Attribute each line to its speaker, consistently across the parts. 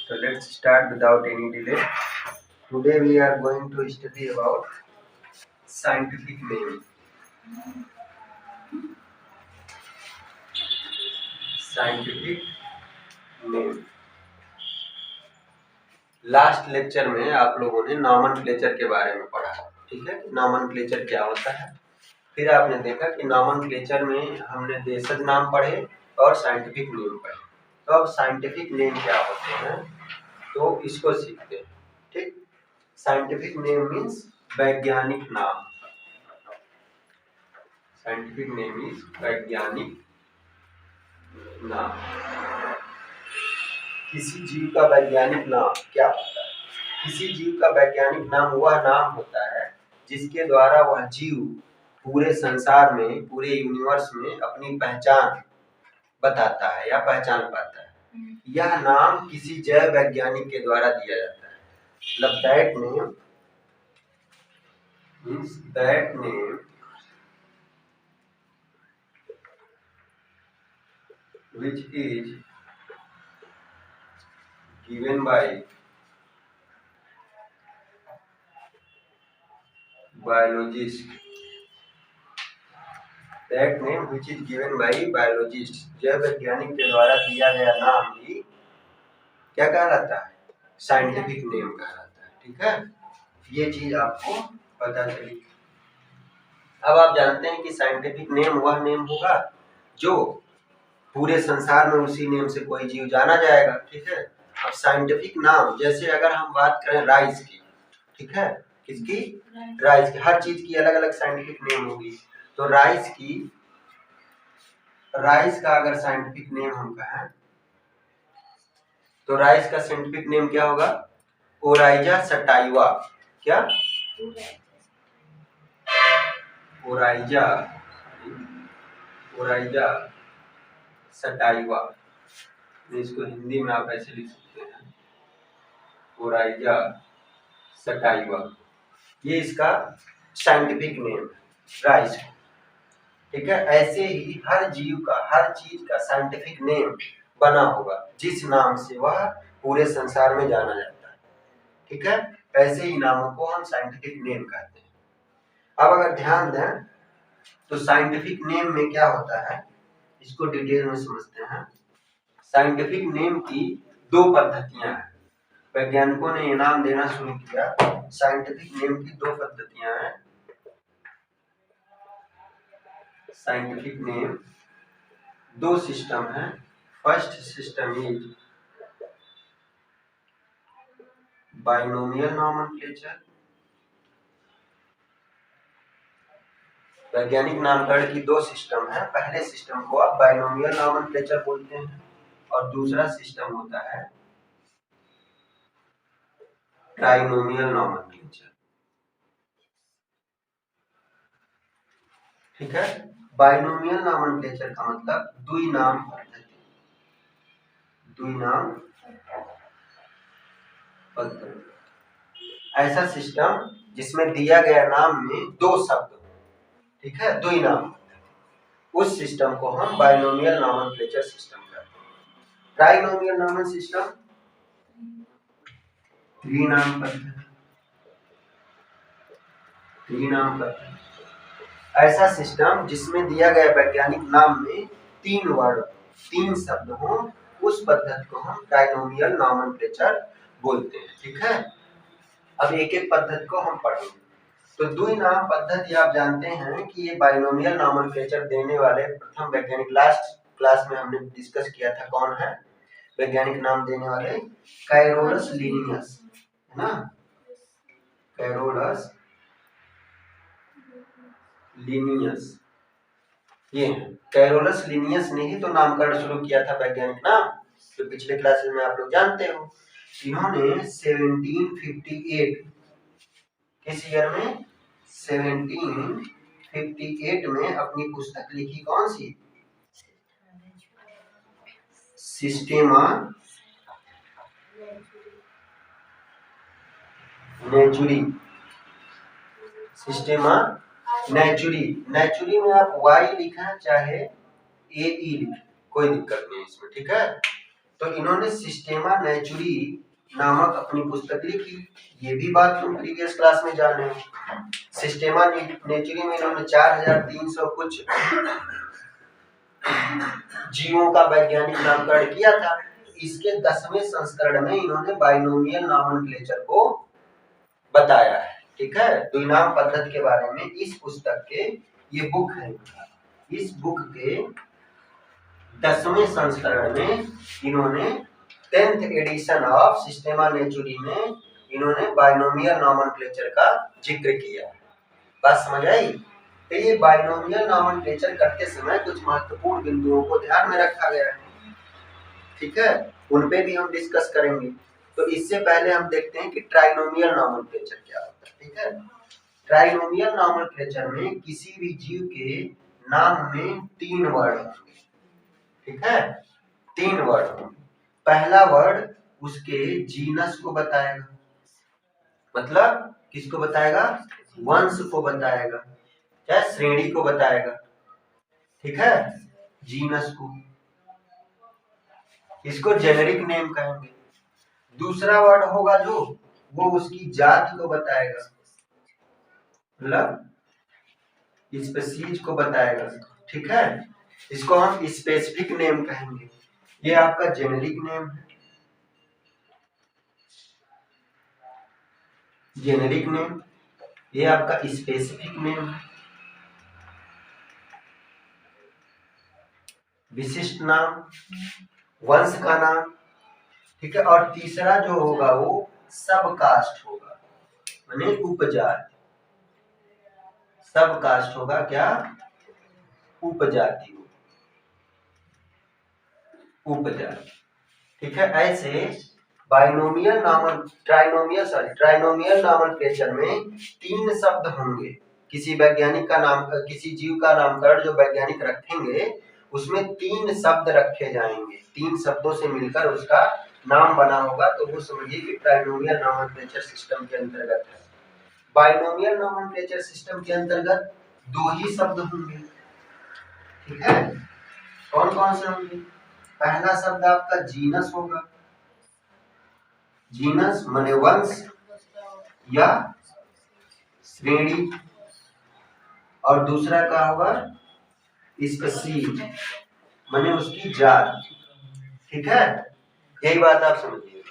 Speaker 1: So let's start without any delay. Today we are going to study about scientific name. Scientific name. Last lecture में आप लोगों ने nomenclature के बारे में पढ़ा, ठीक है। नॉमेनक्लेचर क्या होता है, फिर आपने देखा कि नॉमेनक्लेचर में हमने देशज नाम पढ़े और साइंटिफिक नेम पढ़े। तो अब साइंटिफिक नेम क्या होते हैं तो इसको सीखते हैं, ठीक। साइंटिफिक नेम मीन्स वैज्ञानिक नाम। साइंटिफिक नेम इज वैज्ञानिक नाम। किसी जीव का वैज्ञानिक नाम क्या होता है? किसी जीव का वैज्ञानिक नाम वह नाम होता है जिसके द्वारा वह जीव पूरे संसार में, पूरे यूनिवर्स में अपनी पहचान बताता है या पहचान पाता है। यह नाम किसी जैव वैज्ञानिक के द्वारा दिया जाता है। मतलब that name means that name which is given by biologist. That name which is given by biologist. जैव वैज्ञानिक के द्वारा दिया गया नाम ही क्या कहलाता है? साइंटिफिक नेम कहलाता है, ठीक है। ये चीज आपको पता चली। अब आप जानते हैं कि साइंटिफिक नेम वह नेम होगा जो पूरे संसार में उसी नेम से कोई जीव जाना जाएगा, ठीक है। अब साइंटिफिक नाम, जैसे अगर हम बात करें राइस की, ठीक है, किसकी? राइस की। हर चीज की अलग अलग साइंटिफिक नेम होगी। तो राइस का अगर साइंटिफिक नेम हम कहें तो राइस का साइंटिफिक नेम क्या होगा? Oryza sativa. क्या? Oryza sativa. इसको हिंदी में आप ऐसे लिख सकते हैं, ओराइजा सटाइवा। ये इसका साइंटिफिक नेम है, राइस, ठीक है। ऐसे ही हर जीव का, हर चीज का साइंटिफिक नेम बना होगा जिस नाम से वह पूरे संसार में जाना जाता है, ठीक है। ऐसे ही नामों को हम साइंटिफिक नेम कहते हैं। अब अगर ध्यान दें तो साइंटिफिक नेम में क्या होता है, इसको डिटेल में समझते हैं। साइंटिफिक नेम की दो पद्धतियां हैं। वैज्ञानिकों ने ये नाम देना शुरू किया। साइंटिफिक नेम की दो पद्धतियां हैं। साइंटिफिक नेम दो सिस्टम है। First system is binomial nomenclature. वैज्ञानिक नामकरण की दो सिस्टम है। पहले सिस्टम को आप बाइनोमियल नॉमेनक्लेचर बोलते हैं और दूसरा सिस्टम होता है ट्राइनोमियल नॉमेनक्लेचर, ठीक है। बाइनोमियल नॉमेनक्लेचर का मतलब द्विनाम पद्धति। द्विनाम पद्धति ऐसा सिस्टम जिसमें दिया गया नाम में दो शब्द हो, ठीक है, द्विनाम। उस सिस्टम को हम बाइनोमियल नॉमेनक्लेचर सिस्टम कहते हैं। ट्राइनोमियल नॉमेन सिस्टम त्रिनाम पद्धति। त्रिनाम पद्धति ऐसा सिस्टम जिसमें दिया गया वैज्ञानिक नाम में तीन वर्ड, तीन शब्द हो, उस पद्धति को हम ट्राइनोमियल नॉमेनक्लेचर बोलते हैं, ठीक है। अब एक एक पद्धति को हम पढ़ेंगे। तो द्विनाम पद्धति आप जानते हैं कि ये बाइनोमियल नॉमेनक्लेचर देने वाले प्रथम वैज्ञानिक, लास्ट क्लास में हमने डिस्कस किया था, कौन है वैज्ञानिक नाम देने वाले? कैरोलस लिनियस, है ना। कैरोलस लिनियस, ये कैरोलस लिनियस ने ही तो नामकरण शुरू किया था वैज्ञानिक नाम, जो पिछले क्लासेस में आप लोग जानते हो। इन्होंने 1758, किस ईयर में? 1758 में अपनी पुस्तक लिखी, कौन सी? सिस्टेमा नेचुरी। सिस्टेमा नेचुरी। नेचुरी में आप वाई लिखा चाहे ए ई लिखें, कोई दिक्कत नहीं इसमें, ठीक है। तो इन्होंने सिस्टेमा नेचुरी नामक अपनी पुस्तक लिखी। ये भी बात तुम प्रीवियस क्लास में जाने हो। सिस्टेमा नेचुरी में इन्होंने 4300 कुछ जीवों का वैज्ञानिक नामकरण किया था। इसके 10वें संस्करण में इन्होंने बाइनोमियल नॉमेनक्लेचर को बताया है। ठीक है, द्विनाम पद्धति के बारे में इस पुस्तक के, ये बुक है, इस बुक के 10वें संस्करण में इन्होंने 10th एडिशन ऑफ सिस्टेमा नेचुरी में इन्होंने बाइनोमियल नॉमेनक्लेचर का जिक्र किया। बात समझ आई? तो ये बाइनोमियल नॉमेनक्लेचर करते समय कुछ महत्वपूर्ण बिंदुओं को ध्यान में रखा गया है। ठीक है, उन पे भी हम डिस्कस करेंगे। तो इससे पहले हम देखते हैं कि ट्राइनोमियल नॉमेनक्लेचर क्या होता है। ठीक है, ट्राइनोमियल नॉमेनक्लेचर में किसी भी जीव के नाम में 3 वर्ड होंगे। ठीक है, 3 वर्ड होंगे। पहला वर्ड उसके जीनस को बताएगा, मतलब किसको बताएगा? वंश को बताएगा, क्या श्रेणी को बताएगा। ठीक है, जीनस को, इसको जेनेरिक नेम कहेंगे। दूसरा वर्ड होगा जो, वो उसकी जाति को बताएगा, मतलब स्पीशीज को बताएगा। ठीक है, इसको हम स्पेसिफिक नेम कहेंगे। ये आपका जेनेरिक नेम है, जेनेरिक नेम। ये आपका स्पेसिफिक नेम है, विशिष्ट नाम, वंश का नाम। ठीक है, और तीसरा जो होगा वो सब कास्ट होगा, माने उपजाति। सब कास्ट होगा क्या? उपजाति, उपजाति। ठीक है, ऐसे ट्राइनोमियल नॉमेनक्लेचर में 3 शब्द होंगे। किसी वैज्ञानिक का नाम, किसी जीव का नामकरण जो वैज्ञानिक रखेंगे उसमें 3 शब्द रखे जाएंगे। 3 शब्दों से मिलकर उसका नाम बना होगा, तो वो समझिए कि ट्राइनोमियल नॉमेनक्लेचर सिस्टम के अंतर्गत है। बाइनोमियल नॉमेनक्लेचर सिस्टम के अंतर्गत 2 ही शब्द होंगे। ठीक है, कौन कौन से होंगे? पहला शब्द आपका जीनस होगा, जीनस माने वंश या श्रेणी, और दूसरा का होगा स्पीशीज माने उसकी जात। ठीक है, यही बात आप समझिए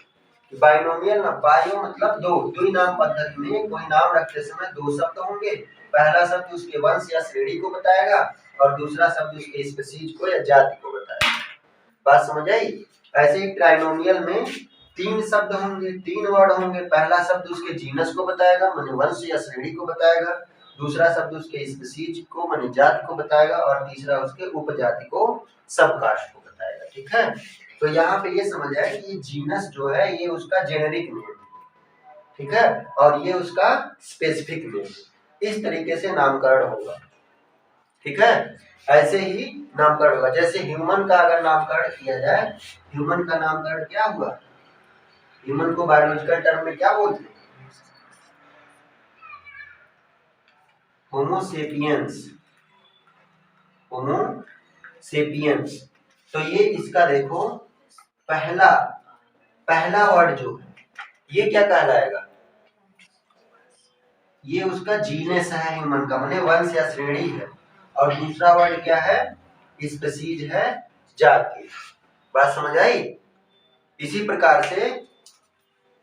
Speaker 1: कि बाइनोमियल ना, बायो मतलब 2, द्विनाम पद्धति में कोई नाम रखते समय 2 शब्द होंगे। पहला शब्द उसके वंश या श्रेणी को बताएगा और दूसरा शब्द उसके स्पीशीज को या जाति को बताएगा। बात समझ आई? ऐसे ही ट्राइनोमियल में 3 शब्द होंगे, 3 वर्ड होंगे। पहला शब्द उसके जीनस को बताएगा, माने वंश या श्रेणी को बताएगा। दूसरा शब्द उसके स्पीशीज को माने जाति को बताएगा, और तीसरा उसके उपजाति को, सबकास्ट को बताएगा। ठीक है, तो यहाँ पे ये समझ आए कि ये जीनस जो है ये उसका जेनेरिक नेम, ठीक है, और ये उसका स्पेसिफिक नेम। इस तरीके से नामकरण होगा। ठीक है, ऐसे ही नामकरण होगा। जैसे ह्यूमन का अगर नामकरण किया जाए, ह्यूमन का नामकरण क्या हुआ? ह्यूमन को बायोलॉजिकल टर्म में क्या बोलते हैं? होमो सेपियंस, होमो सेपियंस। तो ये इसका देखो पहला वर्ड जो है ये क्या कहलाएगा? ये उसका जीनस है ह्यूमन का, माने वंश या श्रेणी है। और दूसरा वर्ड क्या है? स्पीशीज है, जाति। बात समझ आई? इसी प्रकार से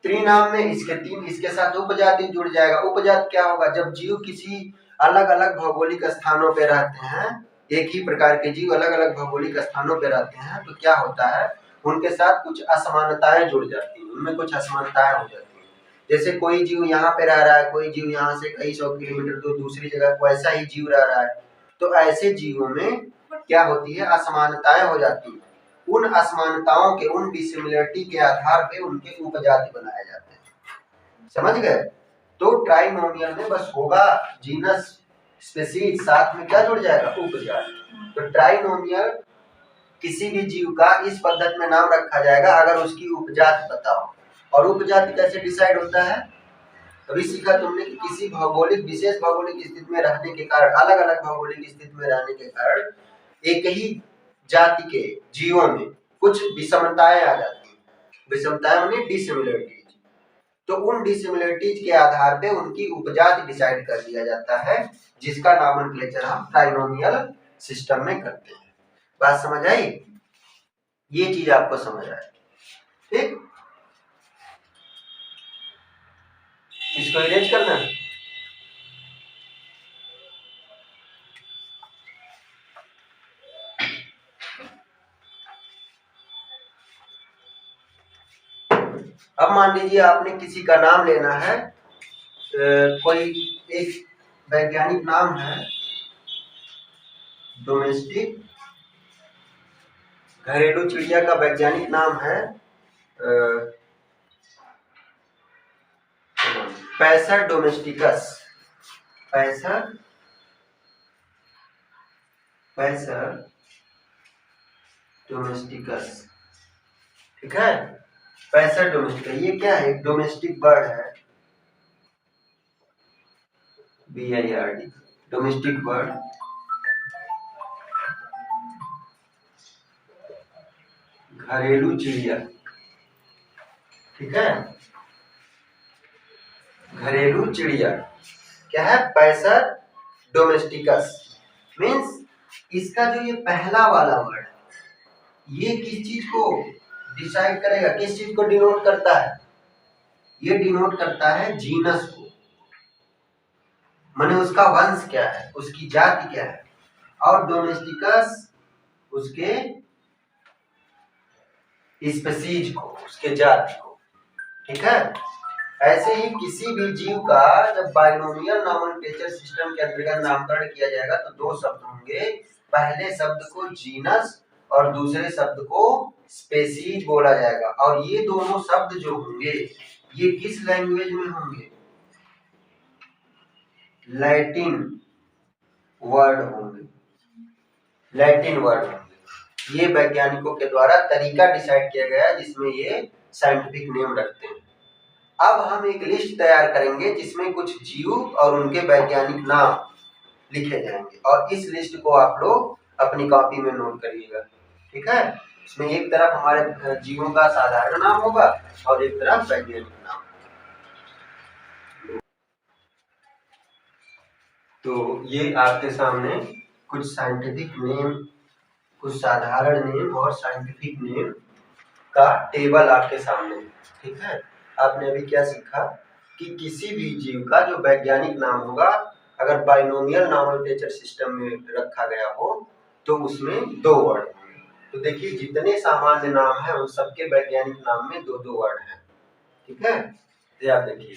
Speaker 1: त्रिनाम में इसके साथ उपजाति जुड़ जाएगा। उपजाति क्या होगा? जब जीव किसी अलग अलग भौगोलिक स्थानों पे रहते हैं, एक ही प्रकार के जीव अलग अलग भौगोलिक स्थानों पे रहते हैं, तो क्या होता है, उनके साथ कुछ असमानताएं जुड़ जाती हैं, उनमें कुछ असमानताएं हो जाती हैं। जैसे कोई जीव यहाँ पे रह रहा है, कोई जीव यहाँ से कई 100 किलोमीटर दूर दूसरी जगह को ऐसा ही जीव रह रहा है, तो ऐसे जीवों में क्या होती है? असमानताएं हो जाती हैं। उन असमानताओं के, उन डिसिमिलरिटी के आधार पे उनके उपजाति बनाए जाते हैं। समझ गए? तो ट्राइनोमियल में बस होगा जीनस, स्पीशीज, साथ में क्या जुड़ जाएगा? उपजाति। तो ट्राइनोमियल किसी भी जीव का इस पद्धति में नाम रखा जाएगा अगर उसकी उपजाति पता हो। और उपजाति कैसे डिसाइड होता है? अभी सीखा तुमने कि किसी विशेष भौगोलिक स्थिति में रहने के कारण, अलग अलग भौगोलिक स्थिति में रहने के कारण एक ही जाति के जीवों में कुछ विषमताएं आ जाती हैं। विषमताएं माने डिसिमिलरिटीज। तो उन डिसिमिलरिटीज के आधार पे उनकी उपजाति डिसाइड कर दिया जाता है, जिसका नॉमेनक्लेचर हम ट्राइनोमियल सिस्टम में करते हैं। बात समझ आई? ये चीज आपको समझ आए, ठीक? इसको इरेज करना है। अब मान लीजिए आपने किसी का नाम लेना है, कोई एक वैज्ञानिक नाम है डोमेस्टिक, घरेलू चिड़िया का वैज्ञानिक नाम है पैसर डोमेस्टिकस। पैसर डोमेस्टिकस, ठीक है? पैसर डोमेस्टिकस ये क्या है? एक डोमेस्टिक बर्ड है, BIRD, डोमेस्टिक बर्ड। घरेलू चिड़िया, ठीक है? घरेलू चिड़िया क्या है? पैसर डोमेस्टिकस। मीन्स इसका जो ये पहला वाला वर्ड ये किस चीज को डिसाइड करेगा, किस चीज को डिनोट करता है? ये डिनोट करता है जीनस को, माने उसका वंश क्या है, उसकी जाति क्या है। और डोमेस्टिकस उसके स्पीशीज को, उसके जाति को, ठीक है? ऐसे ही किसी भी जीव का जब बाइनोमियल नॉमेनक्लेचर सिस्टम के अंतर्गत नामकरण किया जाएगा तो दो शब्द होंगे। पहले शब्द को जीनस और दूसरे शब्द को स्पेसीज बोला जाएगा। और ये दोनों शब्द जो होंगे ये किस लैंग्वेज में होंगे? लैटिन वर्ड होंगे, लैटिन वर्ड होंगे। ये वैज्ञानिकों के द्वारा तरीका डिसाइड किया गया जिसमें ये साइंटिफिक नेम रखते हैं। अब हम एक लिस्ट तैयार करेंगे जिसमें कुछ जीव और उनके वैज्ञानिक नाम लिखे जाएंगे और इस लिस्ट को आप लोग अपनी कॉपी में नोट करिएगा, ठीक है? इसमें एक तरफ हमारे जीवों का साधारण नाम होगा और एक तरफ वैज्ञानिक नाम। तो ये आपके सामने कुछ साइंटिफिक नेम, कुछ साधारण नेम और साइंटिफिक नेम का टेबल आपके सामने, ठीक है? आपने अभी क्या सीखा कि किसी भी जीव का जो वैज्ञानिक नाम होगा अगर बाइनोमियल नॉमेनक्लेचर सिस्टम में रखा गया हो तो उसमें दो वर्ड होंगे। तो देखिए जितने सामान्य नाम है उन सबके वैज्ञानिक नाम में दो दो वर्ड हैं, ठीक है? तो आप देखिए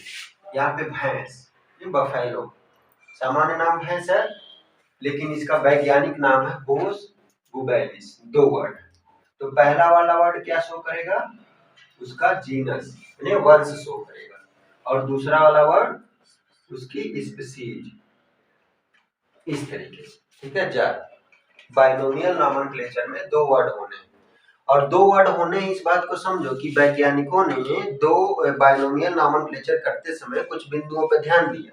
Speaker 1: यहाँ पे भैंस, ये बफेलो, सामान्य नाम भैंस है लेकिन इसका वैज्ञानिक नाम है बोस बुबैलिस, दो वर्ड। तो पहला वाला वर्ड क्या शो करेगा? उसका जीनस यानी वंश शो करेगा और दूसरा वाला वर्ड उसकी स्पीशीज, इस तरीके से, ठीक है? जात। बाइनोमियल नॉमेनक्लेचर में दो वर्ड होने और दो वर्ड होने इस बात को समझो कि वैज्ञानिकों ने दो बाइनोमियल नॉमेनक्लेचर करते समय कुछ बिंदुओं पर ध्यान दिया।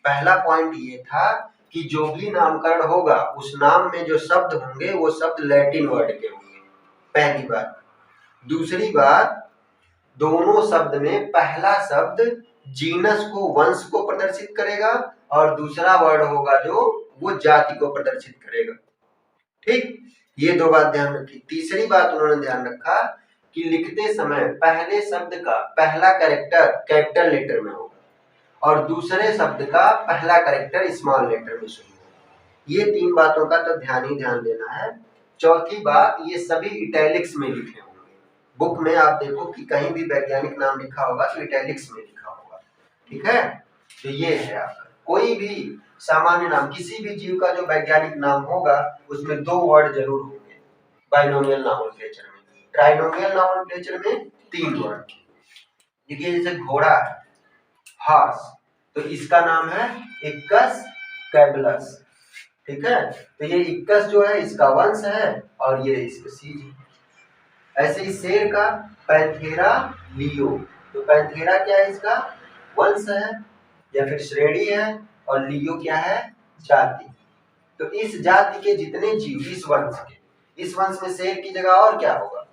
Speaker 1: पहला पॉइंट ये था कि जो भी नामकरण होगा उस नाम में जो शब्द होंगे वो शब्द लैटिन वर्ड के होंगे, पहली बात। दूसरी बात, दोनों शब्द में पहला शब्द जीनस को, वंश को प्रदर्शित करेगा और दूसरा वर्ड होगा जो वो जाति को प्रदर्शित करेगा, ठीक? ये दो बात ध्यान रखी। तीसरी बात उन्होंने ध्यान रखा कि लिखते समय पहले शब्द का पहला कैरेक्टर कैपिटल लेटर में होगा और दूसरे शब्द का पहला कैरेक्टर स्मॉल लेटर में शुरू होगा। ये तीन बातों का तो ध्यान ही ध्यान देना है। चौथी बात, ये सभी इटैलिक्स में लिखे होंगे। बुक में आप देखो कि कहीं भी वैज्ञानिक नाम लिखा होगा तो इटैलिक्स में लिखा होगा, ठीक है? तो ये है आपका कोई भी सामान्य नाम, किसी भी जीव का जो वैज्ञानिक नाम होगा उसमें दो वर्ड जरूर होंगे बाइनोमियल नॉमेनक्लेचर में। ट्राइनोमियल नॉमेनक्लेचर में तीन वर्ड। देखिए जैसे घोड़ा है, हॉर्स, तो इसका नाम है इक्कस कैबलस, ठीक है? तो ये इक्कस जो है इसका वंश है और ये स्पीशीज है। ऐसे ही शेर का पैंथेरा लियो, तो पैंथेरा क्या है? इसका वंश है या फिर श्रेणी है और लियो क्या है? जाति। तो इस जाति के जितने जीव, इस वंश में शेर की जगह और क्या होगा?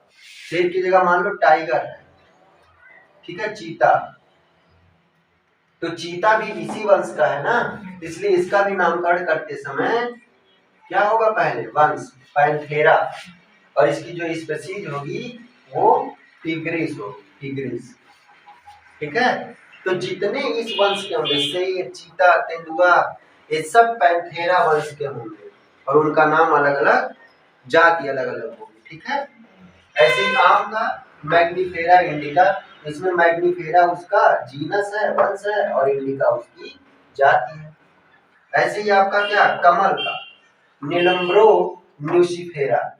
Speaker 1: शेर की जगह मान लो टाइगर है, ठीक है, चीता, तो चीता भी इसी वंश का है ना, इसलिए इसका भी नामकरण करते समय क्या होगा, पहले वंश पैंथेरा, और इसकी जो स्पीशीज होगी वो टिग्रिस होगी, टिग्रिस, ठीक है। तो जितने इस वंश के होंगे, शेर, चीता, तेंदुआ, ये सब पैंथेरा वंश के होंगे और उनका नाम अलग अलग, जाति अलग अलग होगी, ठीक है। ऐसे ही आम का मैग्नीफेरा इंडिका, इसमें मैग्नीफेरा उसका जीनस है, वंश है, और इंडिका उसकी जाति है। ऐसे ही आपका क्या, कमल का नीलम्ब्रो न्यूसिफेरा,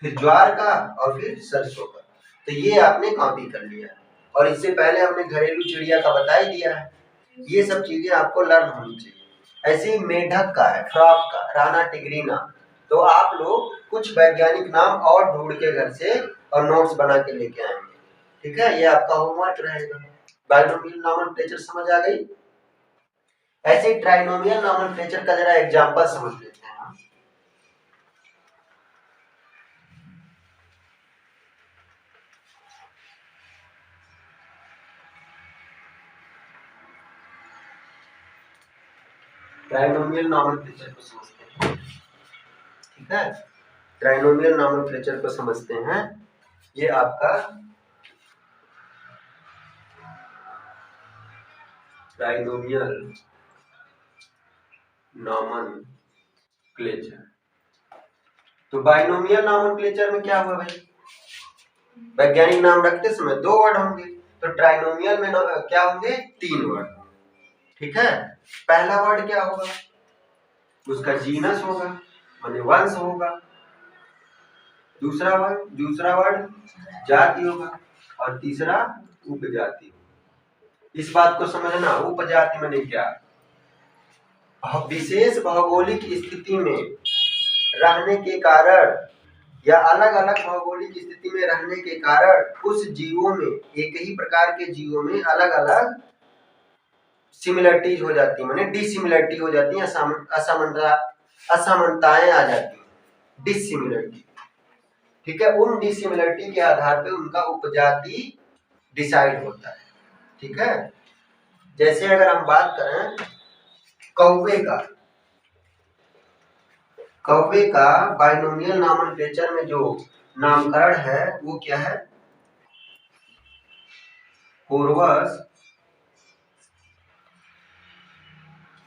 Speaker 1: फिर ज्वार का, और फिर सरसों का। तो ये आपने कॉपी कर लिया, और इससे पहले हमने घरेलू चिड़िया का बता ही दिया है। ये सब चीजें आपको लर्न होनी चाहिए। ऐसे ही मेढक का है, फ्रॉक का राना टिग्रीना। तो आप लोग कुछ वैज्ञानिक नाम और ढूंढ के घर से और नोट्स बना के लेके आएंगे, ठीक है, ये आपका होमवर्क रहेगा। बाइनोमियल नॉमेनक्लेचर समझ आ गई। ऐसे ट्राइनोमियल नॉमेनक्लेचर का जरा एग्जांपल समझ लेते हैं हम। ट्राइनोमियल नॉमेनक्लेचर को समझते हैं, ठीक है। ट्राइनोमियल नॉमेनक्लेचर को समझते हैं। ये आपका ट्राइनोमियल नॉमेनक्लेचर, तो बाइनोमियल नॉमेनक्लेचर में क्या हुआ भाई, वैज्ञानिक नाम रखते समय 2 वर्ड होंगे, तो ट्राइनोमियल में क्या होंगे, 3 वर्ड, ठीक है। पहला वर्ड क्या होगा, उसका जीनस होगा, माने वंश होगा। दूसरा वर्ड जाति होगा, और तीसरा उपजाति। इस बात को समझना, उपजाति माने क्या, विशेष भौगोलिक स्थिति में रहने के कारण या अलग अलग भौगोलिक स्थिति में रहने के कारण उस जीवों में, एक ही प्रकार के जीवों में अलग अलग सिमिलरिटीज हो जाती है, माने डिसिमिलरिटी हो जाती है, असमानताएं आ जाती है, डिसिमिलरिटी, ठीक है। उन डिसिमिलरिटी के आधार पे उनका उपजाति डिसाइड होता है, ठीक है। जैसे अगर हम बात करें कौवे का बाइनोमियल नॉमेनक्लेचर में जो नामकरण है वो क्या है,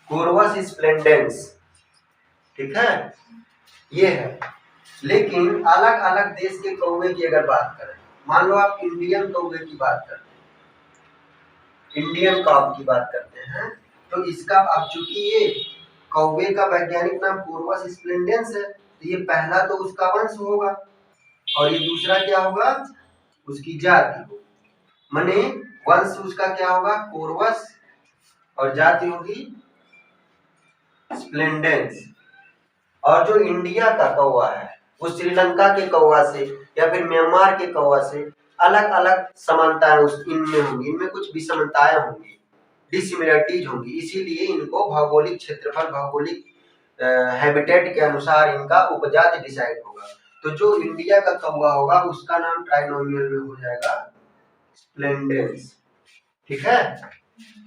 Speaker 1: कोरवस स्प्लेंडेंस, ठीक है, ये है। लेकिन अलग अलग देश के कौवे की अगर बात करें, मान लो आप इंडियन कौवे की बात करते हैं, इंडियन कॉक की बात करते हैं, तो इसका अब चूंकि ये कौवे का वैज्ञानिक नाम कोरवस स्प्लेंडेंस है, तो ये पहला तो उसका वंश होगा, और ये दूसरा क्या होगा, उसकी जाति होगी। माने वंश उसका क्या होगा, कोरवस, और जाति होगी स्प्लेंडेंस। और जो इंडिया का कौवा है वो श्रीलंका के कौवा से या फिर म्यांमार के कौवा से अलग अलग समानताएं इनमें होंगी, इनमें कुछ विषमताएं होंगी, डिसिमिलरिटीज होंगी, इसीलिए इनको भौगोलिक क्षेत्रफल, भौगोलिक हैबिटेट के अनुसार इनका उपजाति डिसाइड होगा। तो जो इंडिया का कौवा होगा उसका नाम ट्राइनोमियल में हो जाएगा स्प्लेंडेंस, ठीक है।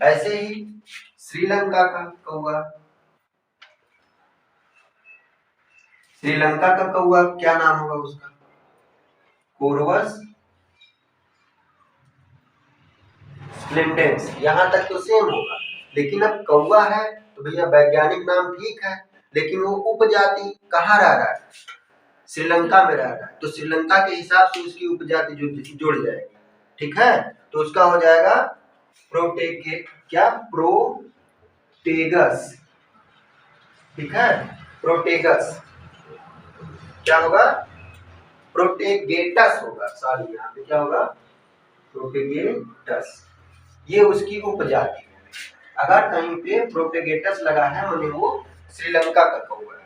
Speaker 1: ऐसे ही श्रीलंका का कौवा, श्रीलंका का कौवा क्या नाम होगा उसका, कोरवस स्प्लेंडेंस। यहां तक तो सेम होगा, लेकिन अब कौवा है तो भैया वैज्ञानिक नाम ठीक है, लेकिन वो उपजाति कहाँ रह रहा है, श्रीलंका में रह रहा है, तो श्रीलंका के हिसाब से उसकी उपजाति जुड़ जाएगी, ठीक है। तो उसका हो जाएगा प्रोटेगस, ठीक है, प्रोटेगस। क्या होगा, प्रोटेगेटस होगा, सॉरी यहाँ पे क्या होगा, प्रोटेगेटस, ये उसकी उपजाति है। अगर कहीं पे प्रोटेगेटस लगा है माने वो श्रीलंका का कौवा है।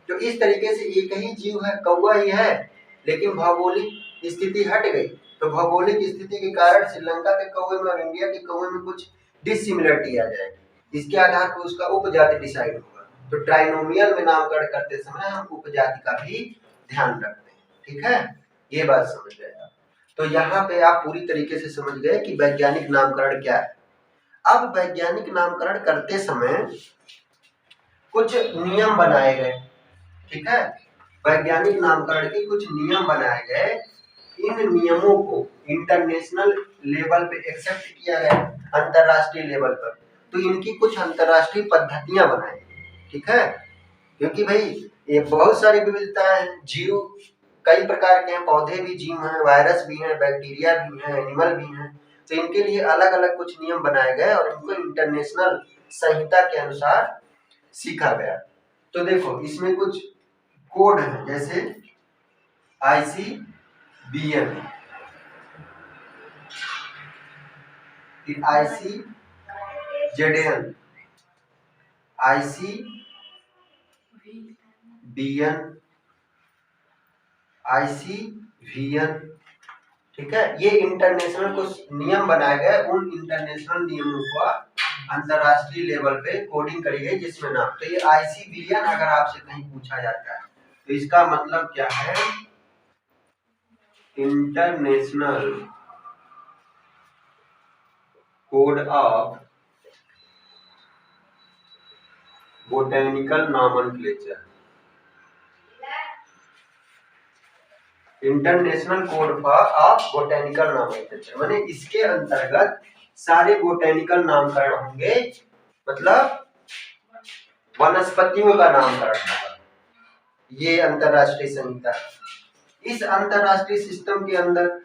Speaker 1: तो इस तरीके से एक ही जीव है, कौवा ही है, लेकिन भौगोलिक स्थिति हट गई, तो भौगोलिक स्थिति के कारण श्रीलंका के कौवे में और इंडिया के कौवे में कुछ डिसिमिलरिटी आ जाएगी, इसके आधार पर उसका उपजाति डिसाइड होगा। तो ट्राइनोमियल में नामकरण करते समय हम उपजाति का भी ध्यान रखते हैं, ठीक है। ये बात समझ गए आप। तो यहाँ पे आप पूरी तरीके से समझ गए कि वैज्ञानिक नामकरण क्या है। अब वैज्ञानिक नामकरण करते समय कुछ नियम बनाए गए, ठीक है। वैज्ञानिक नामकरण के कुछ नियम बनाए गए, इन नियमों को इंटरनेशनल लेवल पे एक्सेप्ट किया गया, अंतरराष्ट्रीय लेवल पर। तो इनकी कुछ अंतरराष्ट्रीय पद्धतियां बनाई, ठीक है। क्योंकि भाई ये बहुत सारी विविधताएं हैं, जीव कई प्रकार के हैं, पौधे भी जीव हैं, वायरस भी हैं, बैक्टीरिया भी हैं, एनिमल भी हैं। तो इनके लिए अलग अलग कुछ नियम बनाए गए और इनको इंटरनेशनल संहिता के अनुसार सीखा गया। तो देखो इसमें कुछ कोड है, जैसे ICBN, ICZN, ICBN, ICVN, ठीक है। ये इंटरनेशनल कुछ नियम बनाए गए, उन इंटरनेशनल नियमों का अंतरराष्ट्रीय लेवल पे कोडिंग करी गई जिसमें नाम। तो ये ICBN अगर आपसे कहीं पूछा जाता है तो इसका मतलब क्या है, international code of botanical nomenclature. International code of botanical nomenclature माने इसके अंतर्गत सारे बोटेनिकल नामकरण होंगे, मतलब वनस्पतियों का नामकरण होगा। ये अंतरराष्ट्रीय संहिता, इस अंतरराष्ट्रीय सिस्टम के अंदर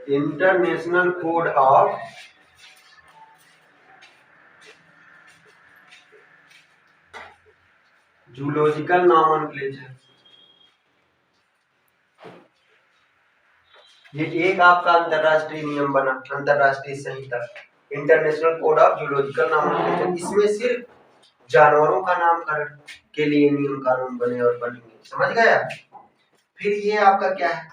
Speaker 1: international code of zoological nomenclature, ये एक आपका अंतरराष्ट्रीय नियम बना, अंतरराष्ट्रीय संहिता international code of zoological nomenclature. इसमें सिर्फ जानवरों का नामकरण के लिए नियम कानून बने और बनेंगे, समझ गया। फिर ये आपका क्या है,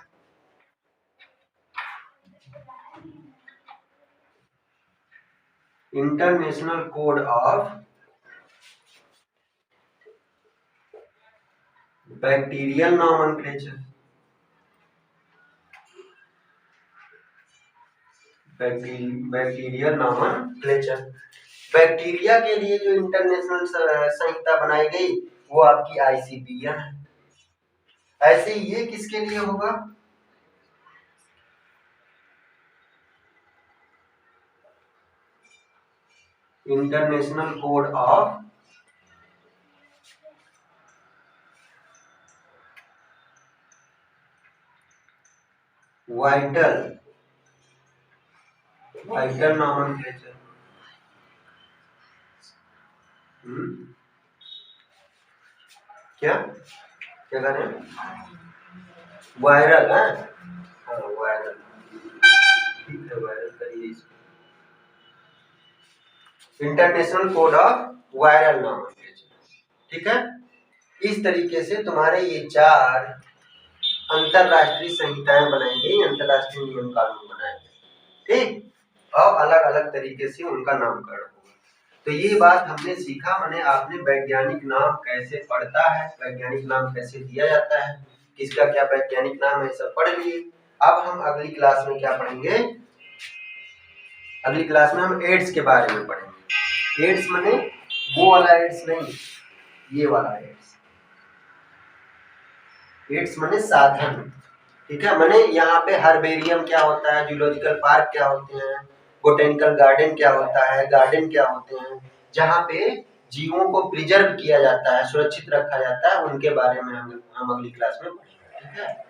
Speaker 1: international code of bacterial nomenclature. Bacterial nomenclature, bacteria के लिए जो इंटरनेशनल संहिता बनाई गई वो आपकी ICBN है। ऐसे ये किसके लिए होगा, international code of vital nomenclature. क्या क्या कह रहे हैं, वायरल है, हाँ वायरल, ठीक है वायरल करिए। International code of viral nomenclature, ठीक है। इस तरीके से तुम्हारे ये 4 अंतरराष्ट्रीय संहिताएं बनाई गई, अंतरराष्ट्रीय नियम कानून बनाए गए, ठीक, और अलग अलग तरीके से उनका नामकरण होगा। तो ये बात हमने सीखा, माने आपने वैज्ञानिक नाम कैसे पढ़ता है, वैज्ञानिक नाम कैसे दिया जाता है, किसका क्या वैज्ञानिक नाम है, सब पढ़ लिए। अब हम अगली क्लास में क्या पढ़ेंगे, अगली क्लास में हम एड्स के बारे में पढ़ेंगे। एड्स माने वो वाला एड्स नहीं, ये वाला एड्स। एड्स माने साधन, ठीक है। माने यहाँ पे हर्बेरियम क्या होता है, जूलॉजिकल पार्क क्या होते हैं, बोटेनिकल गार्डन क्या होता है, गार्डन क्या होते हैं, जहाँ पे जीवों को प्रिजर्व किया जाता है, सुरक्षित रखा जाता है, उनके बारे में हम अगली क्लास में पढ़ेंगे, ठीक है।